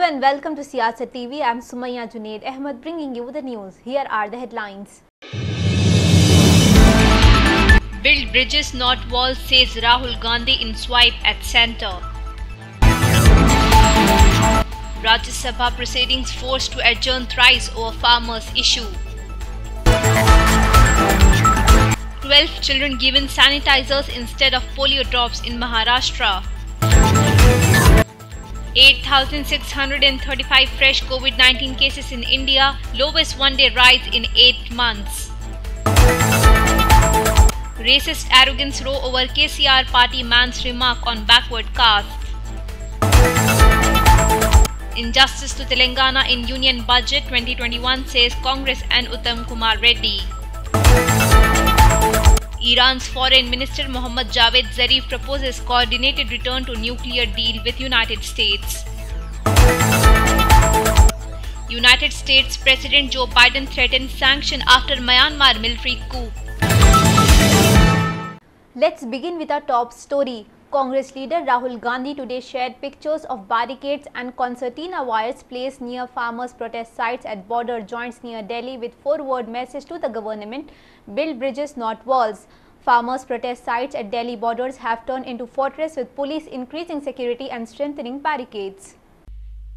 and welcome to Siyasat TV. I'm Sumayya Junaid Ahmed bringing you the news. Here are the headlines. Build bridges, not walls, says Rahul Gandhi in swipe at centre. Rajya Sabha proceedings forced to adjourn thrice over farmers' issue. 12 children given sanitizers instead of polio drops in Maharashtra. 8,635 fresh COVID-19 cases in India, lowest one-day rise in 8 months. Racist arrogance row over KCR party man's remark on backward caste. Injustice to Telangana in Union Budget 2021, says Congress and Uttam Kumar Reddy. Iran's Foreign Minister Mohammad Javad Zarif proposes coordinated return to nuclear deal with United States. United States President Joe Biden threatened sanction after Myanmar military coup. Let's begin with our top story. Congress leader Rahul Gandhi today shared pictures of barricades and concertina wires placed near farmers' protest sites at border joints near Delhi with four-word message to the government: build bridges, not walls. Farmers' protest sites at Delhi borders have turned into fortress with police increasing security and strengthening barricades.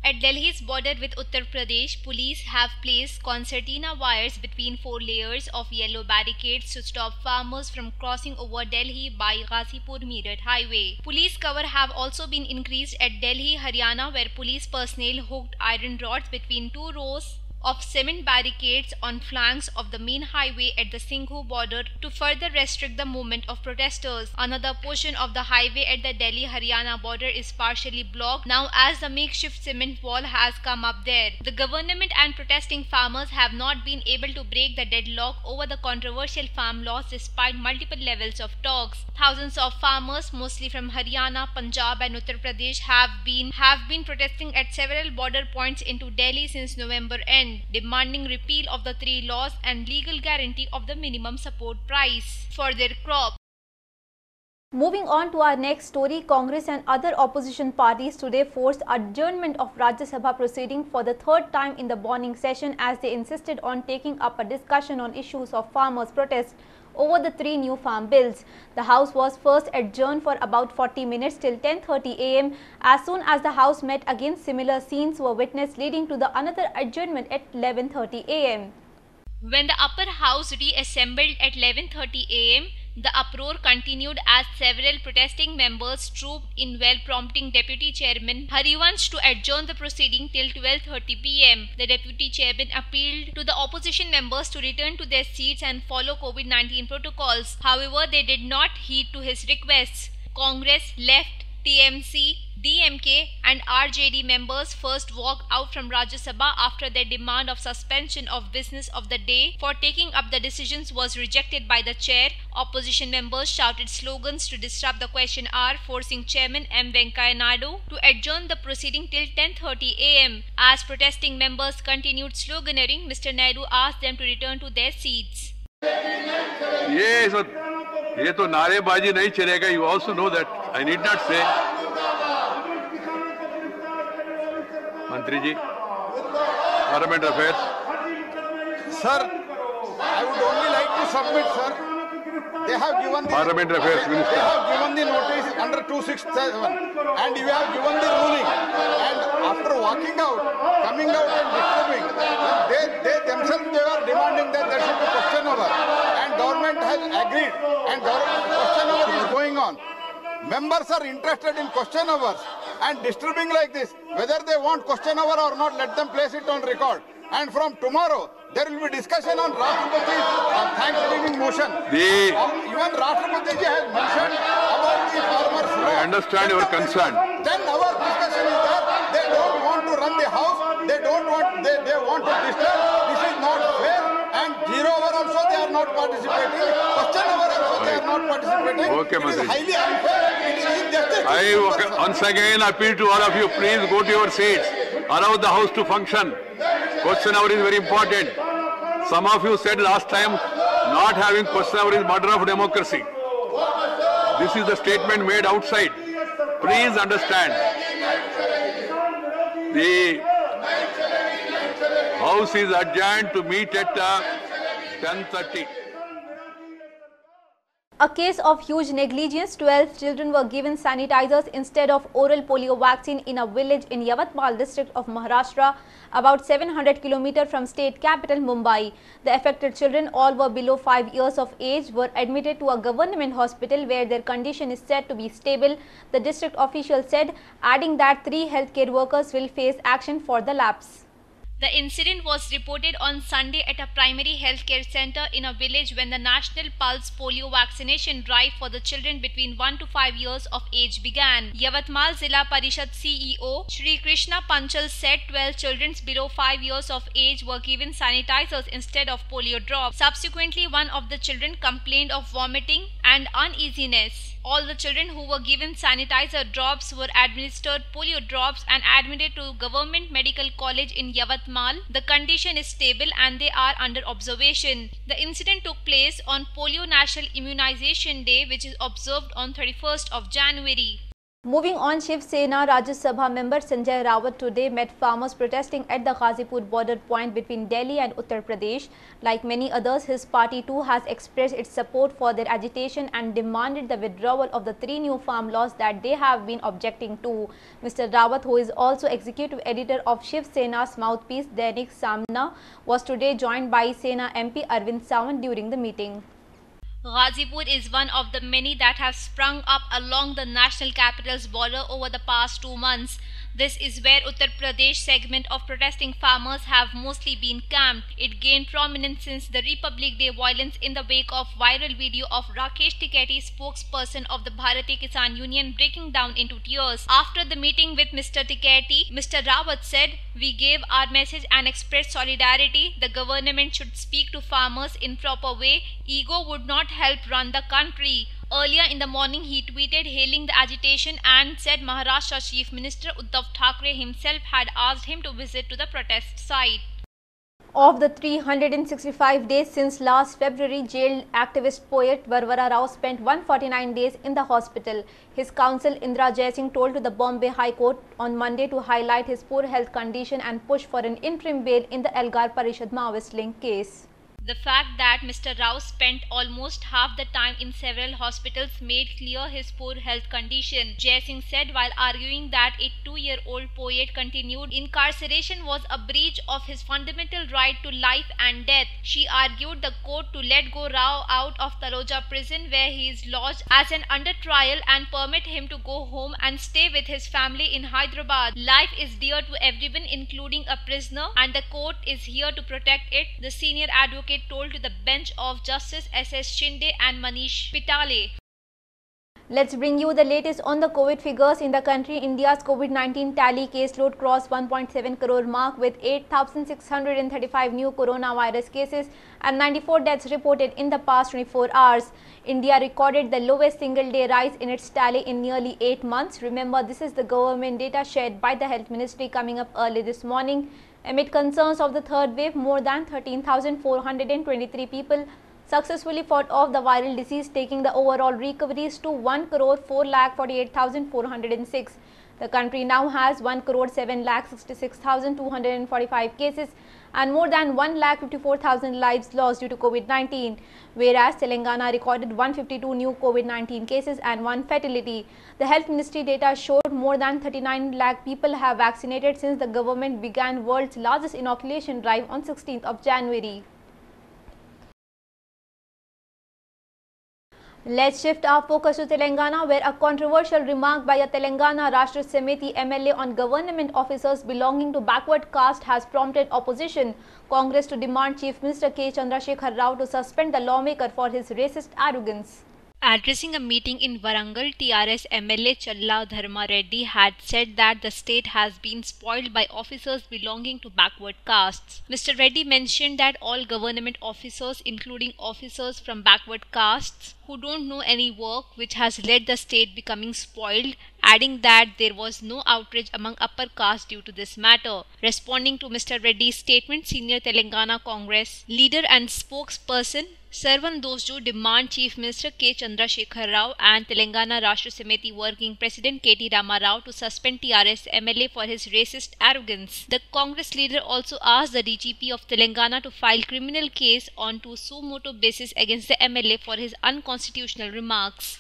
At Delhi's border with Uttar Pradesh, police have placed concertina wires between 4 layers of yellow barricades to stop farmers from crossing over Delhi by Ghazipur-Meerut highway. Police cover have also been increased at Delhi, Haryana, where police personnel hooked iron rods between 2 rows of cement barricades on flanks of the main highway at the Singhu border to further restrict the movement of protesters. Another portion of the highway at the Delhi-Haryana border is partially blocked now as the makeshift cement wall has come up there. The government and protesting farmers have not been able to break the deadlock over the controversial farm laws despite multiple levels of talks. Thousands of farmers, mostly from Haryana, Punjab and Uttar Pradesh, have been protesting at several border points into Delhi since November end, demanding repeal of the 3 laws and legal guarantee of the minimum support price for their crop. Moving on to our next story, Congress and other opposition parties today forced adjournment of Rajya Sabha proceeding for the 3rd time in the morning session as they insisted on taking up a discussion on issues of farmers' protest over the 3 new farm bills. The House was first adjourned for about 40 minutes till 10:30 am. As soon as the House met again, similar scenes were witnessed, leading to the another adjournment at 11:30 am. When the upper house reassembled at 11:30 am, the uproar continued as several protesting members trooped in, while prompting Deputy Chairman Harivansh to adjourn the proceeding till 12:30 pm. The Deputy Chairman appealed to the opposition members to return to their seats and follow COVID-19 protocols. However, they did not heed to his requests. Congress, Left, TMC, DMK and RJD members first walked out from Rajya Sabha after their demand of suspension of business of the day for taking up the decisions was rejected by the chair. Opposition members shouted slogans to disrupt the question hour, forcing Chairman M. Venkaiah Naidu to adjourn the proceeding till 10:30 am. As protesting members continued sloganeering, Mr. Naidu asked them to return to their seats. ये तो नारेबाजी नहीं चलेगा. You also know that. I need not say. Mantri ji, Parliament Affairs. Sir, I would only like to submit, sir. They have given the Parliament Affairs Minister. They have given the notice under 267, and you have given the ruling. And after walking out, coming out and disturbing, they themselves were demanding that there should be question over, and government has agreed, and question over is going on. Members are interested in question overs and disturbing like this. Whether they want question over or not, let them place it on record. And from tomorrow, there will be discussion on Rashtrapati's Thanksgiving motion. Even Rashtrapati ji has mentioned about the farmers' law. I understand your concern. 10 hour discussion is there. They don't want to run the house. They want to disturb. This is not fair. And 0 hour also they are not participating. Question hour also they are not participating. Okay, it is Mantri. highly unfair. It is injustice. I once again appeal to all of you, please go to your seats. Allow the House to function. Question hour is very important. Some of you said last time, not having question hour is murder of democracy. This is the statement made outside. Please understand. The House is adjourned to meet at 10:30. A case of huge negligence. 12 children were given sanitizers instead of oral polio vaccine in a village in Yavatmal district of Maharashtra, about 700 km from state capital Mumbai. The affected children, all were below 5 years of age, were admitted to a government hospital where their condition is said to be stable, the district official said, adding that 3 healthcare workers will face action for the lapse. The incident was reported on Sunday at a primary healthcare center in a village when the National Pulse Polio vaccination drive for the children between 1 to 5 years of age began. Yavatmal Zilla Parishad CEO Shri Krishna Panchal said 12 children below 5 years of age were given sanitizers instead of polio drops. Subsequently, one of the children complained of vomiting and uneasiness. All the children who were given sanitizer drops were administered polio drops and admitted to Government Medical College in Yavatmal. The condition is stable and they are under observation. The incident took place on Polio National Immunization Day, which is observed on 31st of January. Moving on, Shiv Sena Rajya Sabha member Sanjay Rawat today met farmers protesting at the Ghazipur border point between Delhi and Uttar Pradesh. Like many others, his party too has expressed its support for their agitation and demanded the withdrawal of the 3 new farm laws that they have been objecting to. Mr. Rawat, who is also executive editor of Shiv Sena's mouthpiece Dainik Samna, was today joined by Sena MP Arvind Sawant during the meeting. Ghazipur is one of the many that have sprung up along the national capital's border over the past 2 months. This is where Uttar Pradesh segment of protesting farmers have mostly been camped. It gained prominence since the Republic Day violence in the wake of viral video of Rakesh Tiketi, spokesperson of the Bharatiya Kisan Union, breaking down into tears. After the meeting with Mr. Tiketi, Mr. Rawat said, "We gave our message and expressed solidarity. The government should speak to farmers in proper way. Ego would not help run the country." Earlier in the morning, he tweeted hailing the agitation and said Maharashtra Chief Minister Uddhav Thackeray himself had asked him to visit to the protest site. Of the 365 days since last February, jailed activist poet Varvara Rao spent 149 days in the hospital. His counsel Indra Jaisingh told to the Bombay High Court on Monday to highlight his poor health condition and push for an interim bail in the Elgar Parishad Maoist link case. The fact that Mr. Rao spent almost half the time in several hospitals made clear his poor health condition, Jaisingh said while arguing that a 2-year-old poet continued incarceration was a breach of his fundamental right to life and death. She argued the court to let go Rao out of Taloja prison where he is lodged as an under trial and permit him to go home and stay with his family in Hyderabad. Life is dear to everyone, including a prisoner, and the court is here to protect it, the senior advocate told to the bench of Justice S.S. Shinde and Manish Pitale. Let's bring you the latest on the COVID figures in the country. India's COVID-19 tally caseload crossed 1.7 crore mark with 8,635 new coronavirus cases and 94 deaths reported in the past 24 hours. India recorded the lowest single-day rise in its tally in nearly 8 months. Remember, this is the government data shared by the Health Ministry coming up early this morning. Amid concerns of the third wave, more than 13,423 people successfully fought off the viral disease, taking the overall recoveries to 1,448,406. The country now has 1,766,245 cases and more than 1,54,000 lives lost due to COVID-19, whereas Telangana recorded 152 new COVID-19 cases and 1 fatality. The Health Ministry data showed more than 39 lakh people have vaccinated since the government began world's largest inoculation drive on 16th of January. Let's shift our focus to Telangana, where a controversial remark by a Telangana Rashtra Samiti MLA on government officers belonging to backward caste has prompted opposition Congress to demand Chief Minister K. Chandrasekhar Rao to suspend the lawmaker for his racist arrogance. Addressing a meeting in Warangal, TRS MLA Challa Dharma Reddy had said that the state has been spoiled by officers belonging to backward castes. Mr. Reddy mentioned that all government officers, including officers from backward castes, who don't know any work, which has led the state becoming spoiled, adding that there was no outrage among upper caste due to this matter. Responding to Mr. Reddy's statement, senior Telangana Congress leader and spokesperson Sarvan Dosju demand Chief Minister K. Chandrasekhar Rao and Telangana Rashtra Samiti Working President K. T. Rama Rao to suspend TRS MLA for his racist arrogance. The Congress leader also asked the DGP of Telangana to file criminal case on suo motu basis against the MLA for his unconstitutional remarks.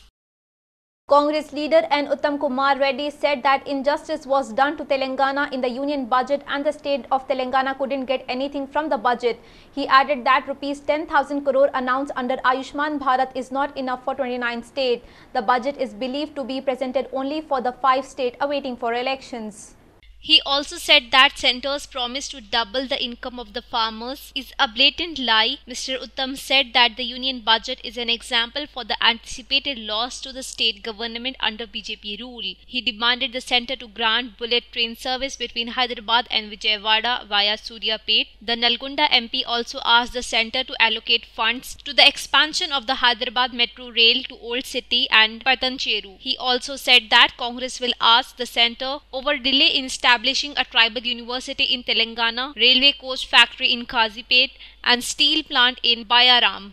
Congress leader N. Uttam Kumar Reddy said that injustice was done to Telangana in the union budget and the state of Telangana couldn't get anything from the budget. He added that rupees 10,000 crore announced under Ayushman Bharat is not enough for 29 states. The budget is believed to be presented only for the 5 states awaiting for elections. He also said that centre's promise to double the income of the farmers is a blatant lie. Mr. Uttam said that the union budget is an example for the anticipated loss to the state government under BJP rule. He demanded the centre to grant bullet train service between Hyderabad and Vijayawada via Suryapet. The Nalgonda MP also asked the centre to allocate funds to the expansion of the Hyderabad Metro Rail to Old City and Patancheru. He also said that Congress will ask the centre over delay in establishing a tribal university in Telangana, railway coach factory in Kazipet and steel plant in Bayaram.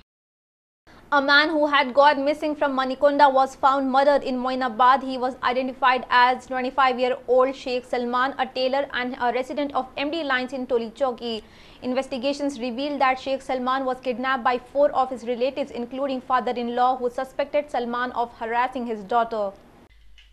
A man who had gone missing from Manikonda was found murdered in Moinabad. He was identified as 25-year-old Sheikh Salman, a tailor and a resident of MD Lines in Toli Chowki. Investigations revealed that Sheikh Salman was kidnapped by 4 of his relatives, including father-in-law, who suspected Salman of harassing his daughter.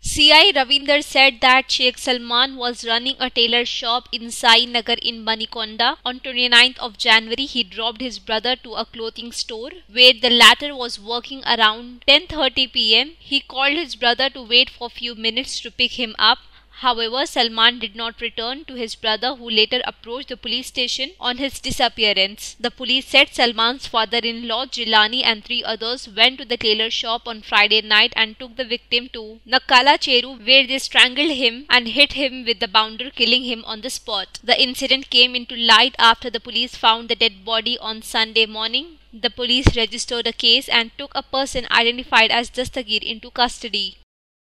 CI Ravinder said that Sheikh Salman was running a tailor shop in Sai Nagar in Manikonda. On 29th of January, he dropped his brother to a clothing store where the latter was working around 10:30 p.m. He called his brother to wait for a few minutes to pick him up. However, Salman did not return to his brother, who later approached the police station on his disappearance. The police said Salman's father-in-law Jilani and 3 others went to the tailor shop on Friday night and took the victim to Nakala Cheru, where they strangled him and hit him with the bounder, killing him on the spot. The incident came into light after the police found the dead body on Sunday morning. The police registered a case and took a person identified as Dastagir into custody.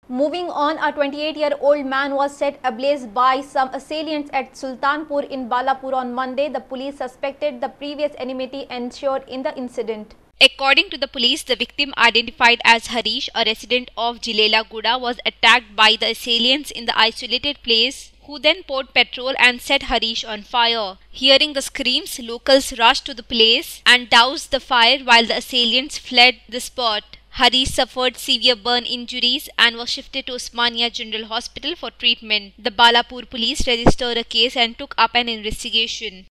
Moving on, a 28-year-old man was set ablaze by some assailants at Sultanpur in Balapur on Monday. The police suspected the previous enmity ensured in the incident. According to the police, the victim, identified as Harish, a resident of Jilela Guda, was attacked by the assailants in the isolated place, who then poured petrol and set Harish on fire. Hearing the screams, locals rushed to the place and doused the fire while the assailants fled the spot. Harish suffered severe burn injuries and was shifted to Osmania General Hospital for treatment. The Balapur police registered a case and took up an investigation.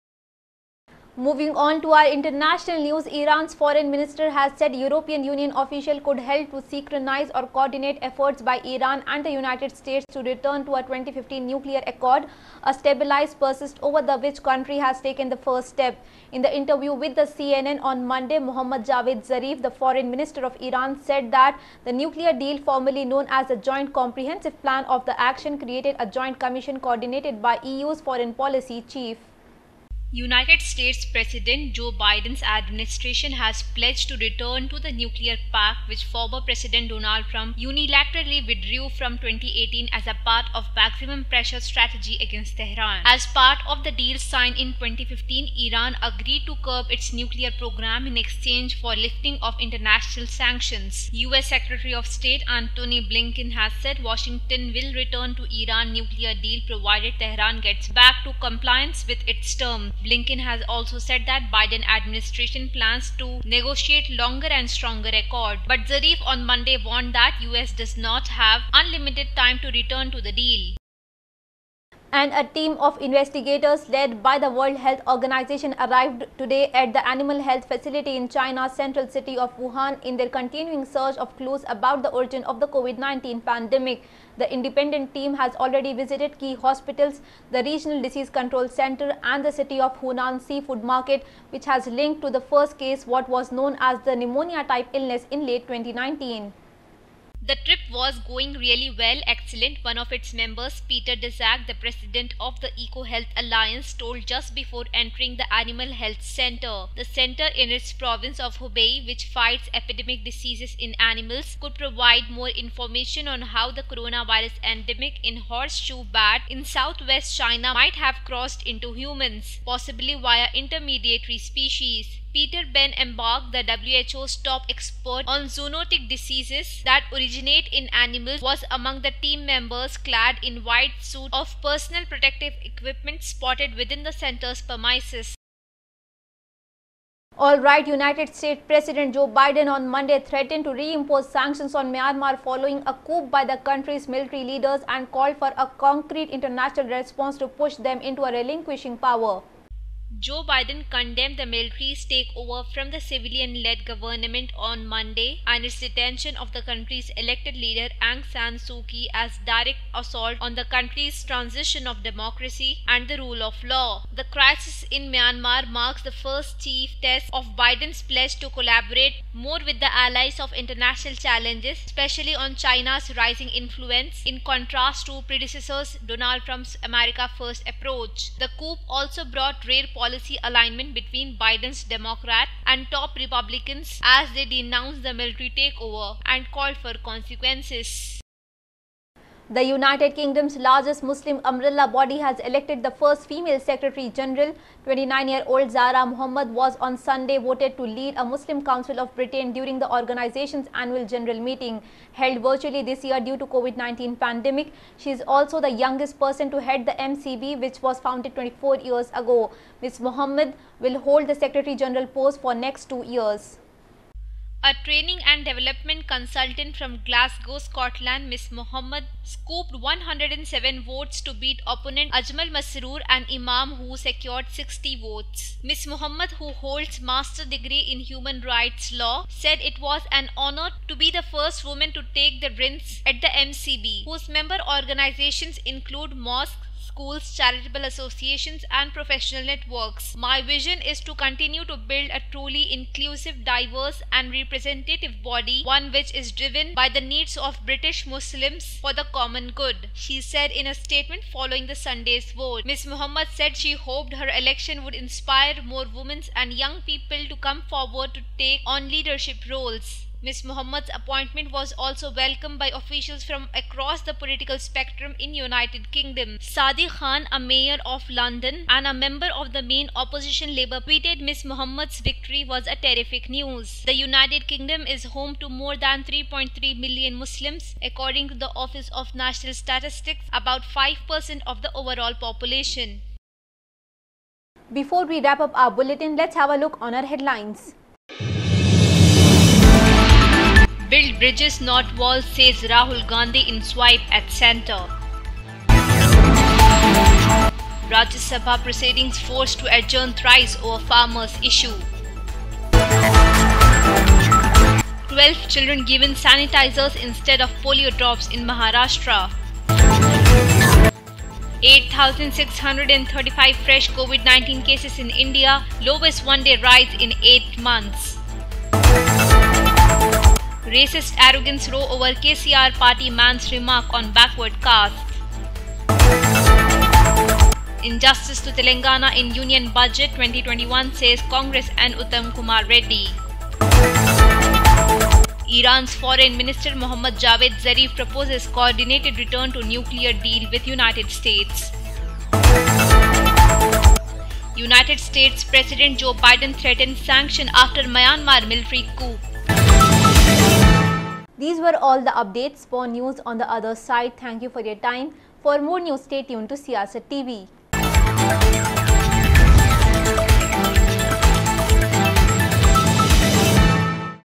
Moving on to our international news, Iran's foreign minister has said European Union officials could help to synchronize or coordinate efforts by Iran and the United States to return to a 2015 nuclear accord, a stabilized persist over the which country has taken the first step. In the interview with the CNN on Monday, Mohammad Javad Zarif, the foreign minister of Iran, said that the nuclear deal, formerly known as the Joint Comprehensive Plan of the Action, created a joint commission coordinated by EU's foreign policy chief. United States President Joe Biden's administration has pledged to return to the nuclear pact, which former President Donald Trump unilaterally withdrew from 2018 as a part of maximum pressure strategy against Tehran. As part of the deal signed in 2015, Iran agreed to curb its nuclear program in exchange for lifting of international sanctions. US Secretary of State Antony Blinken has said Washington will return to Iran nuclear deal provided Tehran gets back to compliance with its terms. Blinken has also said that Biden administration plans to negotiate longer and stronger accord. But Zarif on Monday warned that US does not have unlimited time to return to the deal. And a team of investigators led by the World Health Organization arrived today at the animal health facility in China's central city of Wuhan in their continuing search of clues about the origin of the COVID-19 pandemic. The independent team has already visited key hospitals, the Regional Disease Control Center and the city of Hunan seafood market, which has linked to the first case what was known as the pneumonia type illness in late 2019. The trip was going really well, excellent, one of its members, Peter Daszak, the president of the Eco Health Alliance, told just before entering the Animal Health Center. The center in its province of Hubei, which fights epidemic diseases in animals, could provide more information on how the coronavirus endemic in horseshoe bat in southwest China might have crossed into humans, possibly via intermediary species. Peter Ben Embark, the WHO's top expert on zoonotic diseases that originate in animals, was among the team members clad in white suits of personal protective equipment spotted within the center's premises. Alright, United States President Joe Biden on Monday threatened to reimpose sanctions on Myanmar following a coup by the country's military leaders and called for a concrete international response to push them into a relinquishing power. Joe Biden condemned the military's takeover from the civilian-led government on Monday and its detention of the country's elected leader Aung San Suu Kyi as direct assault on the country's transition of democracy and the rule of law. The crisis in Myanmar marks the first chief test of Biden's pledge to collaborate more with the allies of international challenges, especially on China's rising influence, in contrast to predecessors Donald Trump's America First approach. The coup also brought rare policy alignment between Biden's Democrat and top Republicans as they denounced the military takeover and called for consequences. The United Kingdom's largest Muslim umbrella body has elected the first female Secretary General. 29-year-old Zahra Mohammed was on Sunday voted to lead a Muslim Council of Britain during the organization's annual general meeting, held virtually this year due to COVID-19 pandemic. She is also the youngest person to head the MCB, which was founded 24 years ago. Ms. Mohammed will hold the Secretary General post for next 2 years. A training and development consultant from Glasgow, Scotland, Ms. Mohammed scooped 107 votes to beat opponent Ajmal Masroor, an imam who secured 60 votes. Ms. Mohammed, who holds master's degree in human rights law, said it was an honor to be the first woman to take the reins at the MCB, whose member organizations include mosques, schools, charitable associations and professional networks. My vision is to continue to build a truly inclusive, diverse and representative body, one which is driven by the needs of British Muslims for the common good, she said in a statement following the Sunday's vote. Ms. Mohammed said she hoped her election would inspire more women and young people to come forward to take on leadership roles. Ms. Mohammed's appointment was also welcomed by officials from across the political spectrum in United Kingdom. Sadiq Khan, a mayor of London and a member of the main opposition Labour, tweeted Ms. Mohammed's victory was a terrific news. The United Kingdom is home to more than 3.3 million Muslims, according to the Office of National Statistics, about 5% of the overall population. Before we wrap up our bulletin, let's have a look on our headlines. Build bridges, not walls, says Rahul Gandhi in swipe at centre. Rajya Sabha proceedings forced to adjourn thrice over farmers' issue. 12 children given sanitizers instead of polio drops in Maharashtra. 8,635 fresh COVID-19 cases in India, lowest one-day rise in 8 months. Racist arrogance row over KCR party man's remark on backward caste. Injustice to Telangana in Union Budget 2021, says Congress and Uttam Kumar Reddy. Iran's Foreign Minister Mohammad Javad Zarif proposes coordinated return to nuclear deal with United States. United States President Joe Biden threatened sanction after Myanmar military coup. These were all the updates for news on the other side. Thank you for your time. For more news, stay tuned to Siyasat TV.